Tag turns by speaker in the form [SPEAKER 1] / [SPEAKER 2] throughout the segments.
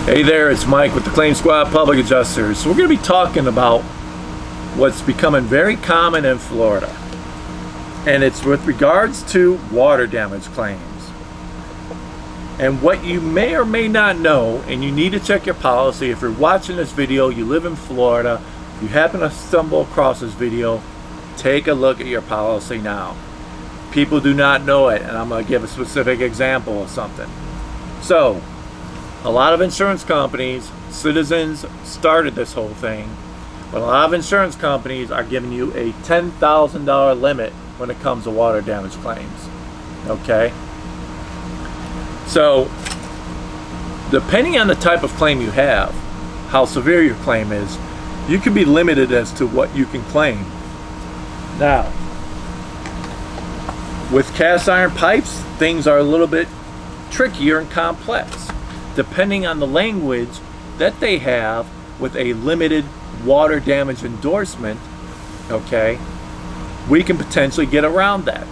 [SPEAKER 1] Hey there, it's Mike with the Claim Squad Public Adjusters. So we're going to be talking about what's becoming very common in Florida, and it's with regards to water damage claims. And what you may or may not know, and you need to check your policy. If you're watching this video, you live in Florida, you happen to stumble across this video, take a look at your policy now. People do not know it, and I'm going to give a specific example of something. So, a lot of insurance companies, Citizens started this whole thing, but a lot of insurance companies are giving you a $10,000 limit when it comes to water damage claims. Okay? So, depending on the type of claim you have, how severe your claim is, you can be limited as to what you can claim. Now, with cast iron pipes, things are a little bit trickier and complex, depending on the language that they have with a limited water damage endorsement. Okay, we can potentially get around that.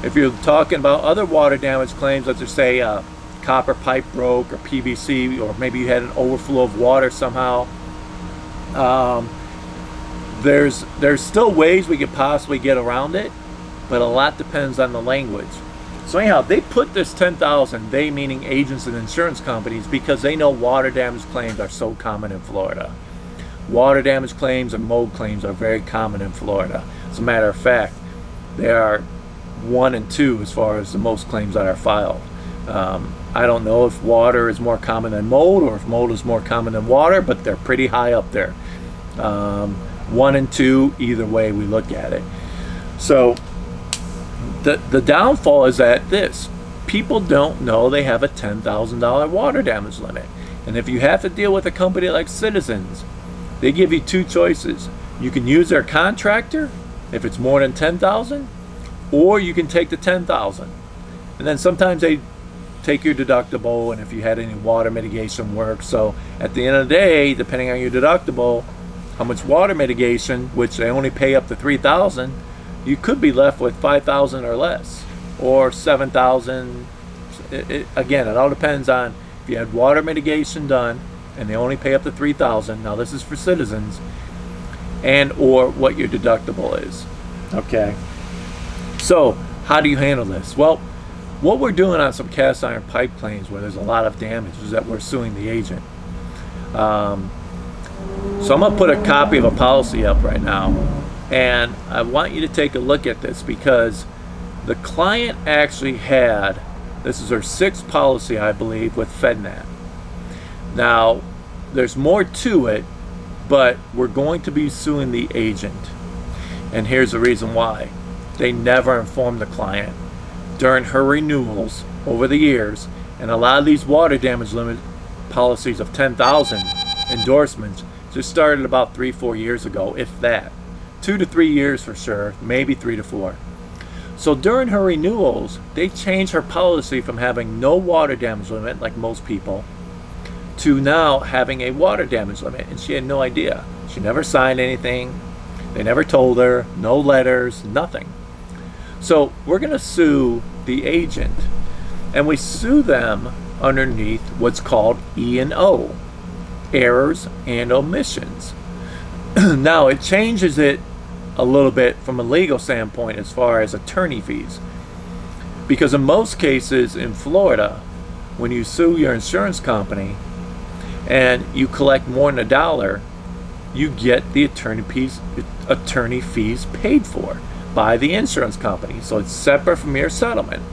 [SPEAKER 1] If you're talking about other water damage claims, let's just say a copper pipe broke or PVC, or maybe you had an overflow of water somehow, there's still ways we could possibly get around it, but a lot depends on the language. So anyhow, they put this 10,000, they meaning agents and insurance companies, because they know water damage claims are so common in Florida. Water damage claims and mold claims are very common in Florida. As a matter of fact, they are 1 and 2 as far as the most claims that are filed. I don't know if water is more common than mold, or if mold is more common than water, but they're pretty high up there. 1 and 2, either way we look at it. So the downfall is that people don't know they have a $10,000 water damage limit. And if you have to deal with a company like Citizens, they give you two choices. You can use their contractor if it's more than $10,000, or you can take the $10,000. And then sometimes they take your deductible, and if you had any water mitigation work. So at the end of the day, depending on your deductible, how much water mitigation, which they only pay up to $3,000, you could be left with $5,000 or less, or $7,000. Again, it all depends on if you had water mitigation done and they only pay up to $3,000. Now this is for Citizens, and or what your deductible is. Okay. So how do you handle this? Well, what we're doing on some cast iron pipe claims where there's a lot of damage is that we're suing the agent. So I'm going to put a copy of a policy up right now, and I want you to take a look at this, because the client actually had, this is her 6th policy, I believe, with FedNat. Now, there's more to it, but we're going to be suing the agent. And here's the reason why. They never informed the client during her renewals over the years, and a lot of these water damage limit policies of 10,000 endorsements just started about 3-4 years ago, if that. 2 to 3 years for sure, maybe 3 to 4. So during her renewals, they changed her policy from having no water damage limit, like most people, to now having a water damage limit, and she had no idea. She never signed anything. They never told her, no letters, nothing. So we're going to sue the agent, and we sue them underneath what's called E&O, errors and omissions. Now it changes it a little bit from a legal standpoint as far as attorney fees, because in most cases in Florida, when you sue your insurance company and you collect more than $1, you get the attorney fees paid for by the insurance company. So it's separate from your settlement.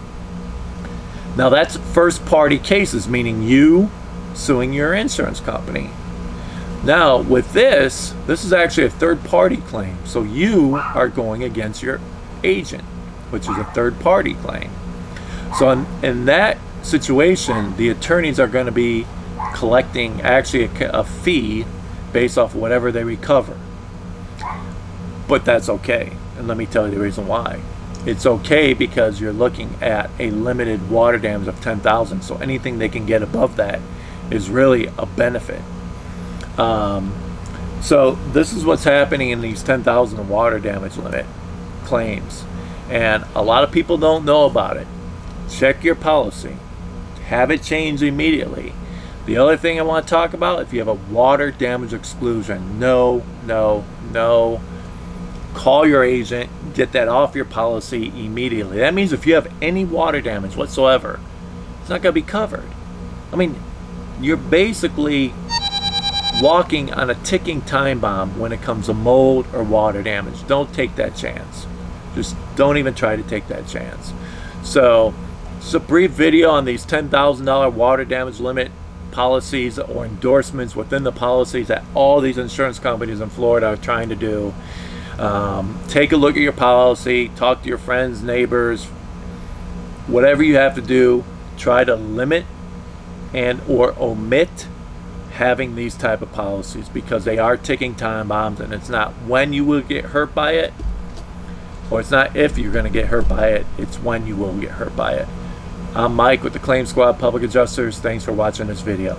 [SPEAKER 1] Now that's first party cases, meaning you suing your insurance company. Now with this is actually a third party claim. So you are going against your agent, which is a third party claim. So in that situation, the attorneys are going to be collecting actually a fee based off whatever they recover. But that's okay. And let me tell you the reason why. It's okay because you're looking at a limited water damage of 10,000. So anything they can get above that is really a benefit. So this is what's happening in these 10,000 water damage limit claims, and a lot of people don't know about it. Check your policy, have it changed immediately, The other thing I want to talk about, if you have a water damage exclusion, no, call your agent, get that off your policy immediately. That means if you have any water damage whatsoever, it's not going to be covered. I mean, you're basically walking on a ticking time bomb when it comes to mold or water damage. Don't take that chance. Just don't even try to take that chance. So, it's a brief video on these $10,000 water damage limit policies or endorsements within the policies that all these insurance companies in Florida are trying to do. Take a look at your policy, talk to your friends, neighbors, whatever you have to do. Try to limit and or omit having these type of policies, because they are ticking time bombs, and it's not when you will get hurt by it, or it's not if you're going to get hurt by it, it's when you will get hurt by it. I'm Mike with the Claim Squad Public Adjusters. Thanks for watching this video.